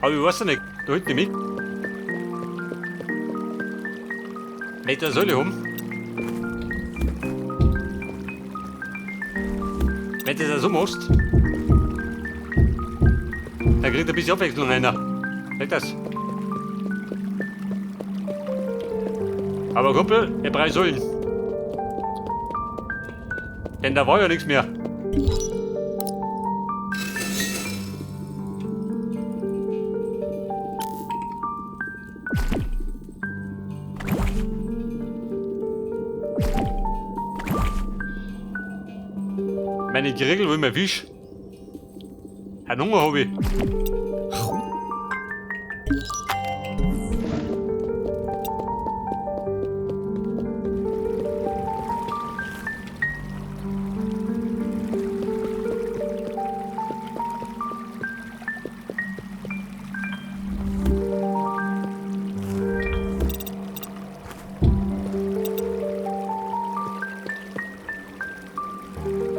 Aber ich weiß ja nicht, da hinten mit. Nicht der Säule haben. Wenn du das so machst, dann kriegt ein bisschen Abwechslung einer. Nicht das? Aber Kumpel, der Preis sollen. Denn da war ja nichts mehr. Meine Geregel will mir Fisch. Einen Hunger habe ich.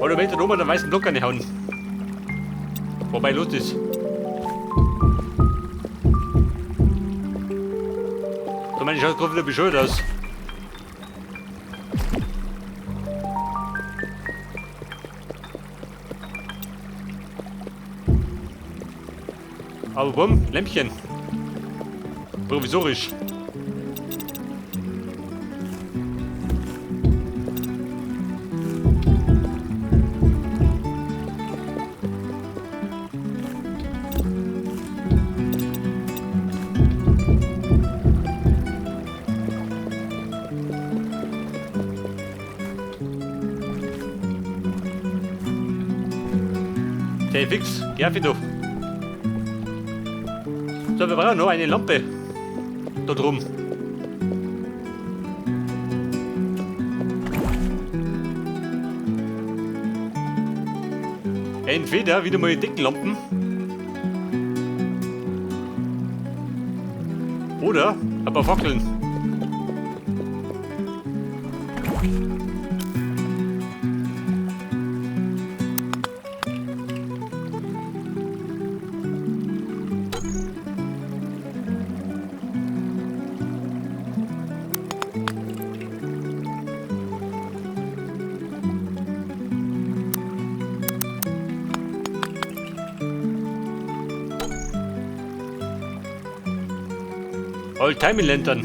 Oder wenn du oben den weißen Block reinhauen. Wobei los ist. Du meinst, ich schaue gerade wieder bescheuert aus. Aber bumm, Lämpchen. Provisorisch. Der fix, ja für du. So, wir brauchen noch eine Lampe. Da drum. Entweder wieder mal Deckenlampen. Oder ein paar Fackeln. Old-Timey-Lantern.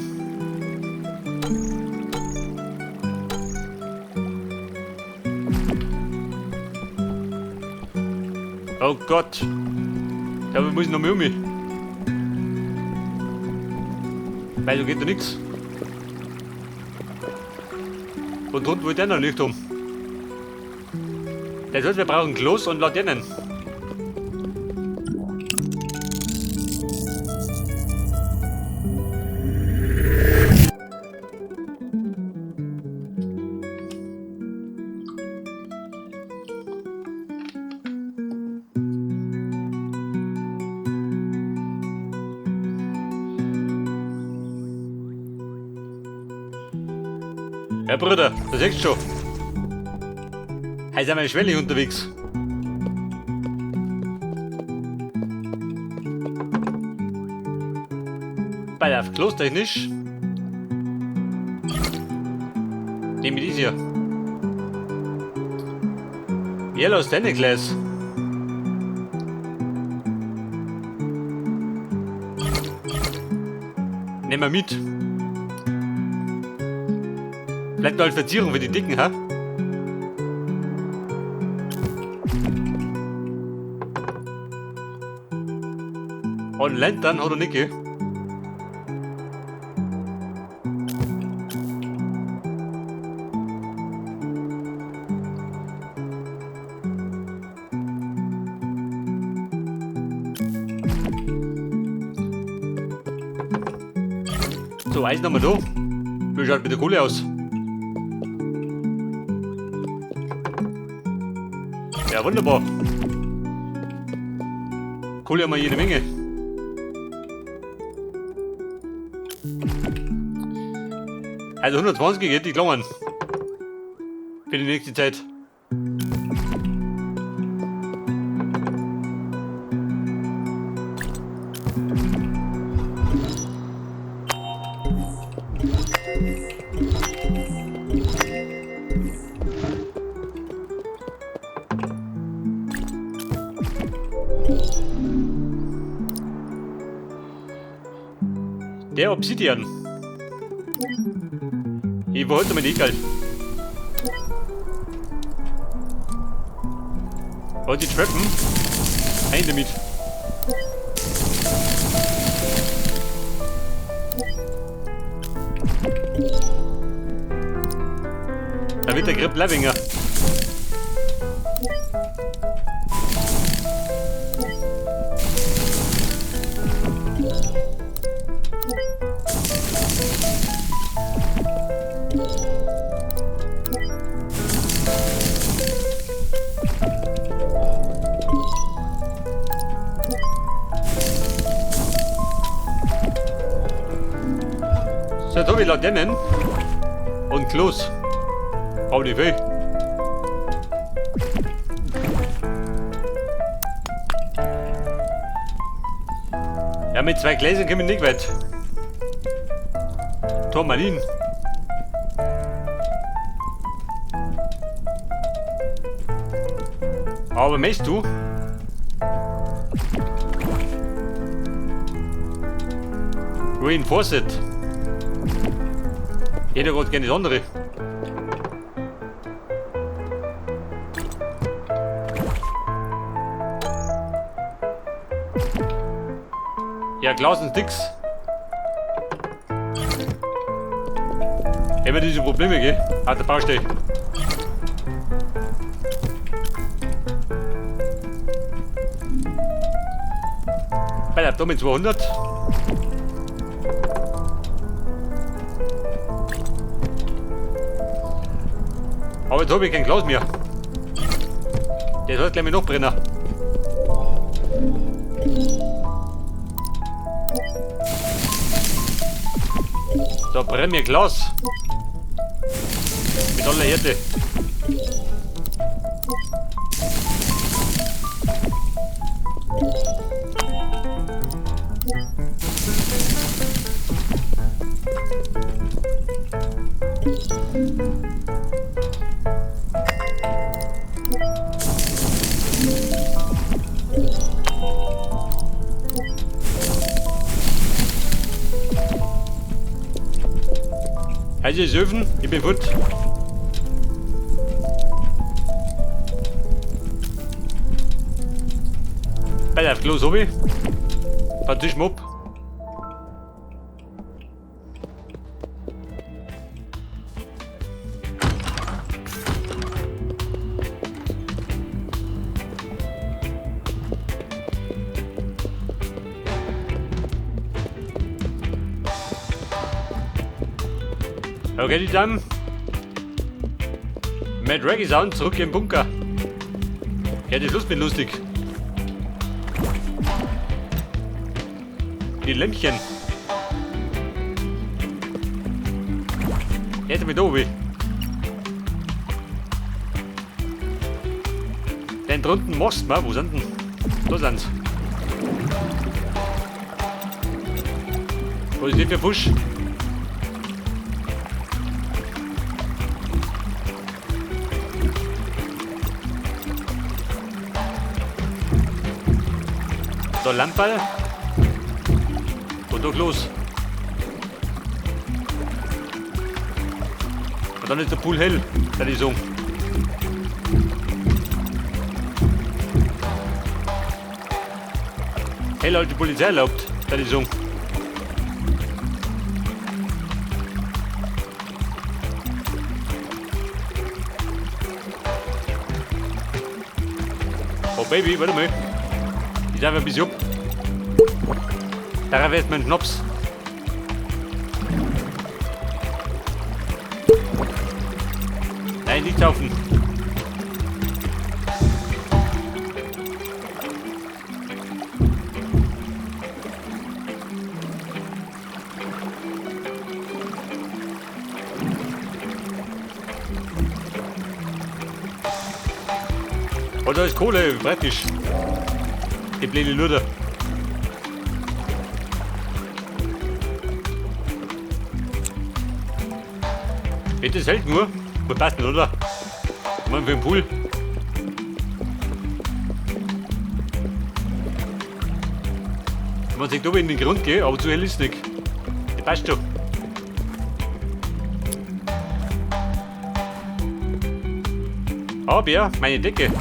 Oh Gott. Ich glaube, wir müssen noch mehr um mich. Weil so geht da nichts. Und drunten wollte der noch Licht um. Das heißt, wir brauchen Klos und Laternen. Ja, Bruder, du siehst schon. Heute sind wir schwellig unterwegs. Bei auf klostechnisch. Nehme ich das hier. Yellow Stained Glass. Nehmen wir mit. Vielleicht noch als Verzierung für die Dicken, ha? Und Lantern hat er nicht, gell? So, Eis nochmal da. Wie schaut mit der Kohle aus? Ja, wunderbar. Kohle haben wir jede Menge. Also 120 geht die klammern. Für die nächste Zeit. Der Obsidian. Ich wollte mir nicht, geil. Und die Treppen. Ein damit. Da wird der Grip Levinger. So, da will er denen. Und Klos. Hau die weh. Ja, mit 2 Gläsern kommen wir nicht weit. Turmalin. Aber möchtest du? Reinforce it. Jeder hat gerne das andere. Ja, Glas und Sticks. Immer diese Probleme, gell? Hat der Baustelle. Bei der Abdomen 200. Aber jetzt habe ich kein Glas mehr. Der soll gleich mal noch brennen. Da brennt mir Glas. Mit aller Härte. Also Söfen, ich bin gut. Bei auf Klo so wie. Dann tisch ab. Okay, die Damen. Mad Reggae Sound zurück im Bunker. Ja, das Lust bin lustig. Die Lämpchen. Jetzt mit oben. Den drunten machst du, wo sind denn? Da sind sie. Was ist das für Busch? Da Lampe und doch los. Und dann ist der Pool hell, das ist so. Hell als die Polizei erlaubt, das ist so. Oh Baby, warte mal. Ich darf ein bisschen ab. Da wird mein Schnaps. Nein, nicht saufen. Oh, da ist Kohle, praktisch. Die blöde Lüde. Das hält nur. Wir passen, oder? Kommen wir für den Pool. Man sieht oben in den Grund gehen, aber zu hell ist nicht. Das passt schon. Aber ja, meine Decke.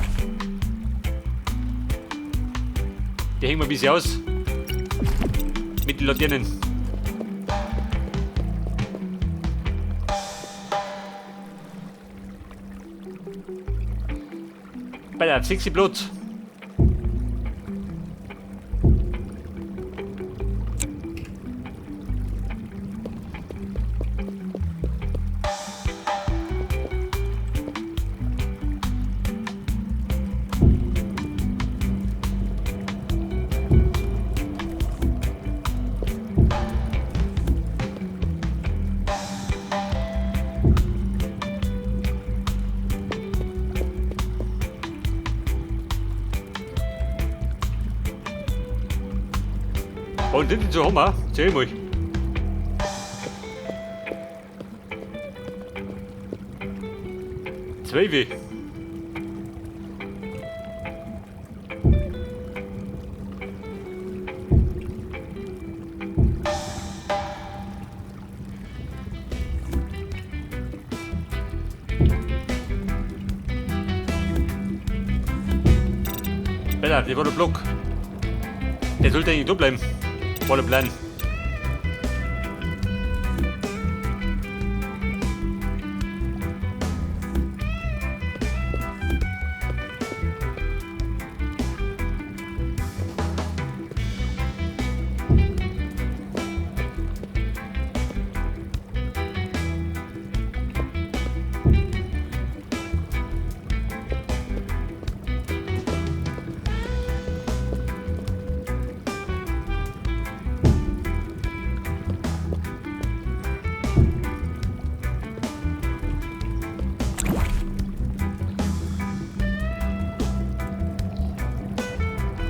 Die hängen wir ein bisschen aus. Mit den Laternen. Bei der 60 Blut. Und hinten zu Hammer, zähl mal. Zwei weh. Bella, der war der Block. Der sollte eigentlich da bleiben. Volle Plan.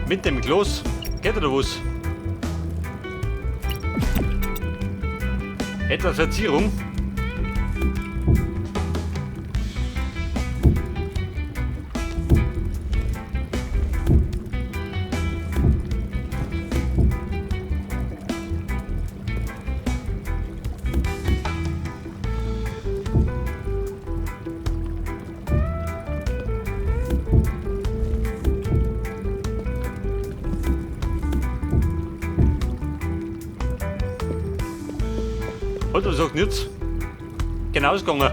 Mit dem Kloß geht oder was? Etwas Verzierung. Oder sagt nichts. Genau ausgegangen.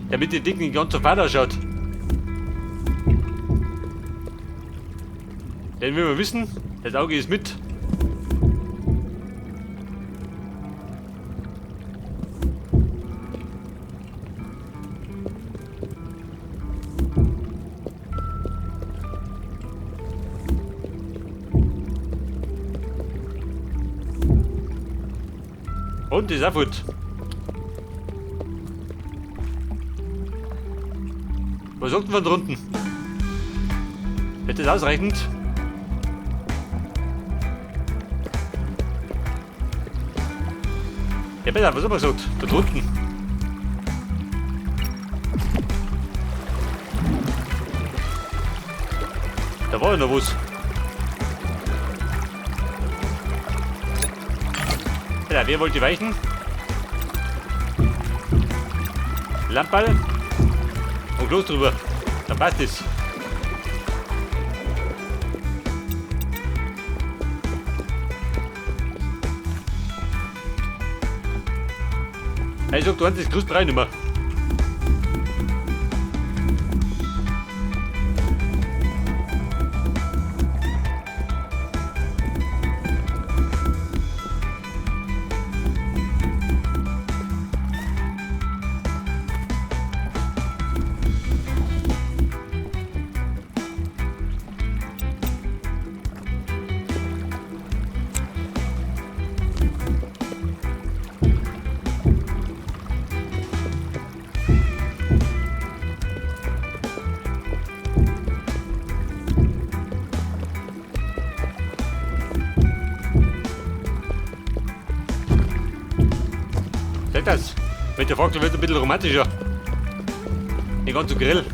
Damit die Dicken nicht ganz so fad ausschaut. Denn wenn wir wissen, das Auge ist mit. Und ist auch gut. Was sagt man drunten? Ist das ausreichend? Ja, besser, was hat man gesagt? Da drunten. Da war ja noch was. Ja, wer wollte weichen? Lammball und los drüber. Dann passt es. Ich sag, du hast das Gerüst nicht mehr. Halt das. Mit der Fackel wird ein bisschen romantischer. Nicht ganz so grill.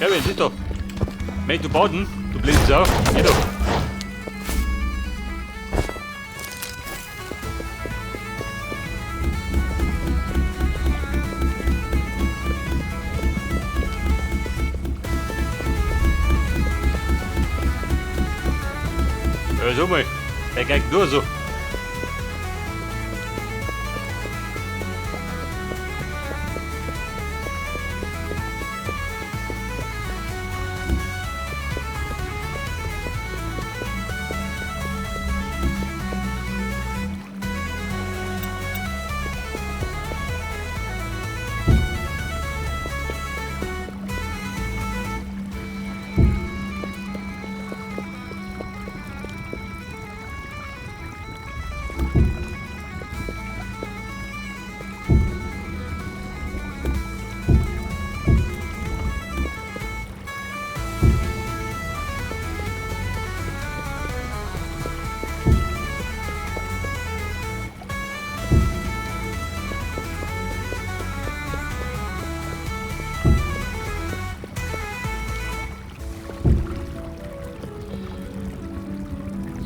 Ja, wen siehst du? Möchtest du baden? Du blöde Sau. Geh doch. Ja, so mal. Der geht nur so.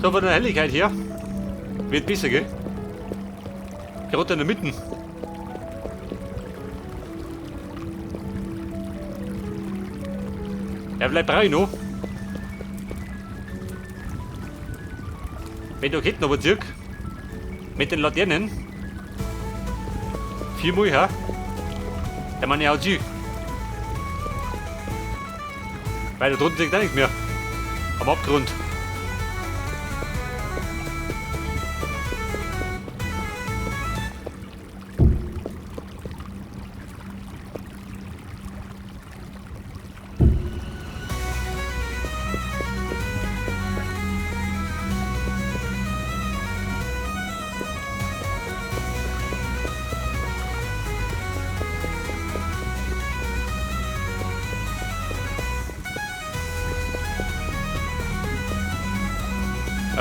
So, von der Helligkeit her wird besser, gell? Gerade in der Mitte. Ja, bleibt rein noch. Wenn du hinten aber zurück mit den Laternen 4 Mal, ja? Der Mann ja auch zu. Weil da drunten sieht auch nichts mehr. Am Abgrund.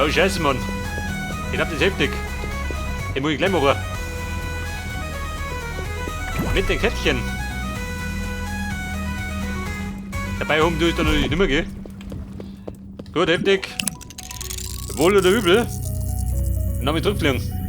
Oh Scheiße, Mann. Ich hab das heftig. Den muss ich gleich machen. Mit den Kettchen. Dabei oben tue ich da natürlich nicht mehr, gell? Gut, heftig. Wohl oder übel. Und dann mit zurückfliegen.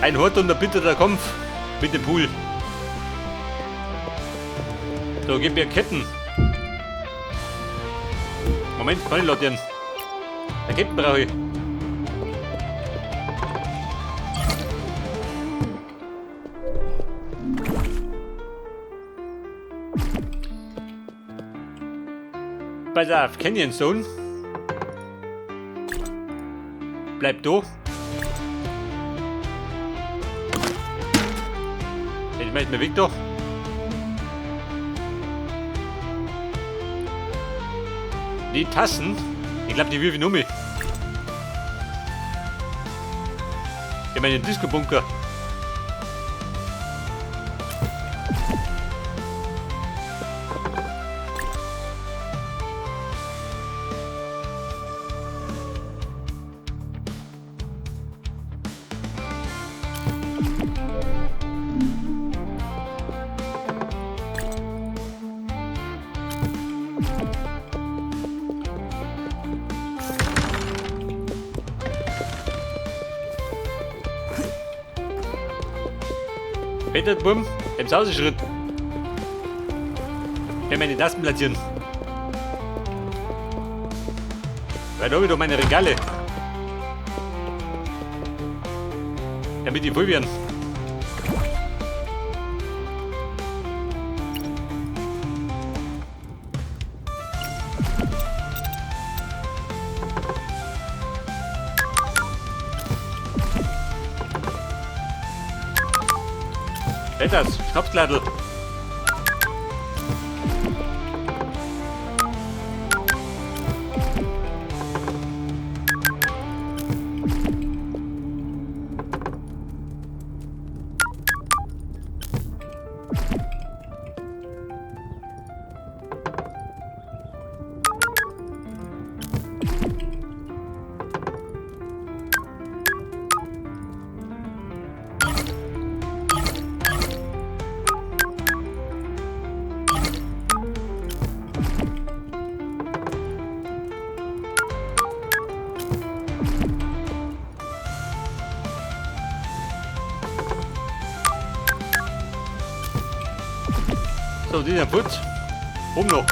Ein hart und erbitterter Kampf mit dem Pool. So, gib mir Ketten. Moment, kann ich Laternen. Ketten brauche ich. Pass auf, Canyon Stone. Bleib da. Ich möchte mir weg doch. Die Tassen, ich glaube, die wirf ich nur mit. Ich meine den Disco-Bunker. Peter, bumm, im Sauseschritt. Ich meine Tasten platzieren. Weil da habe ich doch meine Regale. Damit die voll werden. Das, Schnapsgladel. So, die sind putz. Oben noch.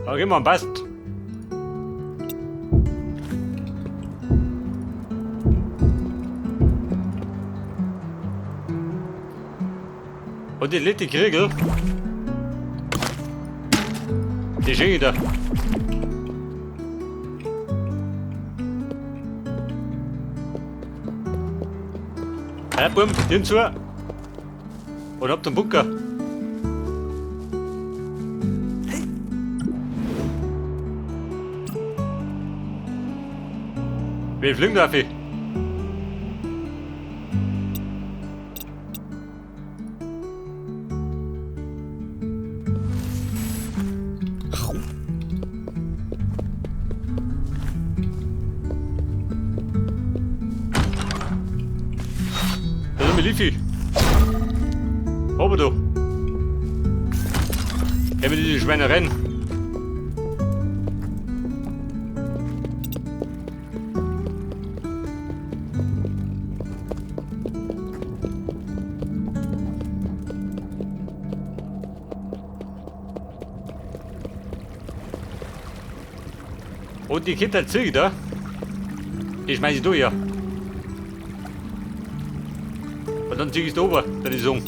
Da gehen wir am besten. Und die letzte Kriegel. Die schenke da. Ja, bumm, den zu. Und ab den Bunker. Wie fliegen darf ich? Da sind wir Liefi. Oben du. Gehen wir die Schweine rennen. Und die Kinder zirken da. Ich schmeiß sie durch, ja. Und dann zieh ich es ober, dann ist es um.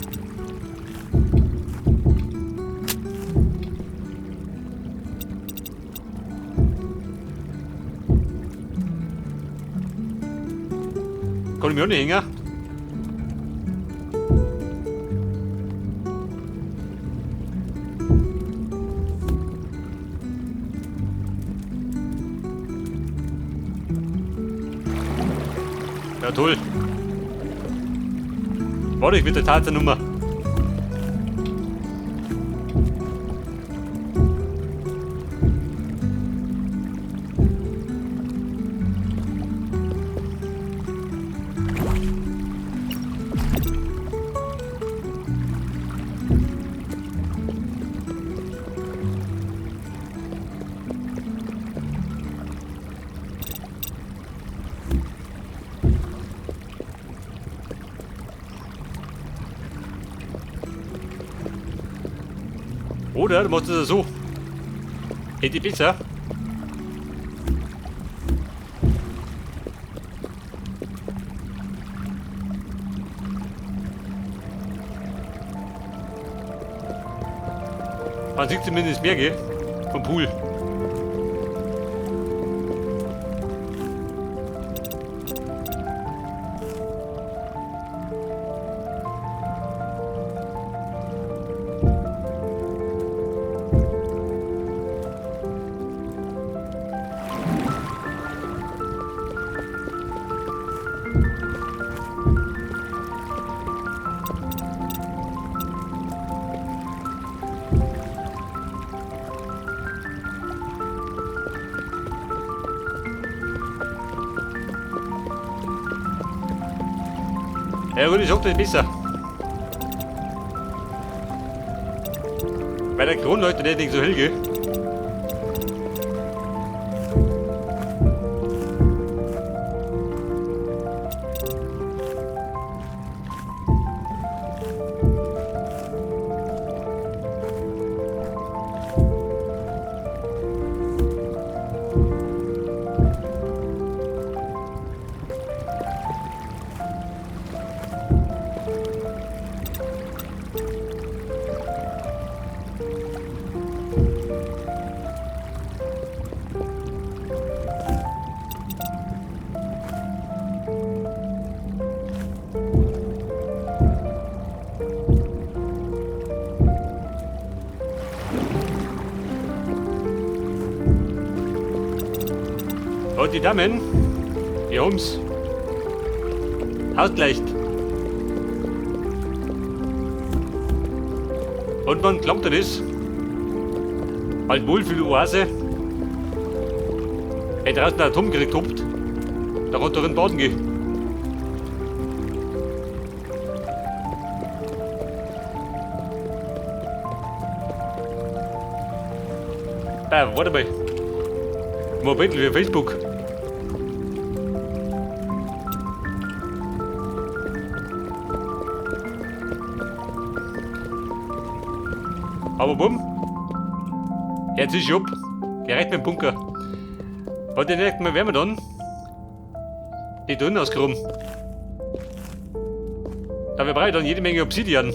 Kann ich mich auch nicht hängen? Ja, toll. Warte ich mit der Tatennummer. Oder du machst es so. Geht die Pizza? Man sieht zumindest mehr, gell? Vom Pool. Ja gut, ich hoffe, das ist besser. Weil der Kronleuchter, der nicht so hell geht. Und die Damen, die haben's ausgleicht. Und wann klappt das? Halt Wohlfühl-Oase. Wenn draußen ein Atomkrieg tobt, da kann darin baden gehen. Warte mal. Mal ein bisschen wie Facebook. Aber bumm. Jetzt ist ab. Direkt mit dem Bunker. Und den nächsten Mal werden wir dann die Tunnel ausgehoben. Da wir brauchen dann jede Menge Obsidian.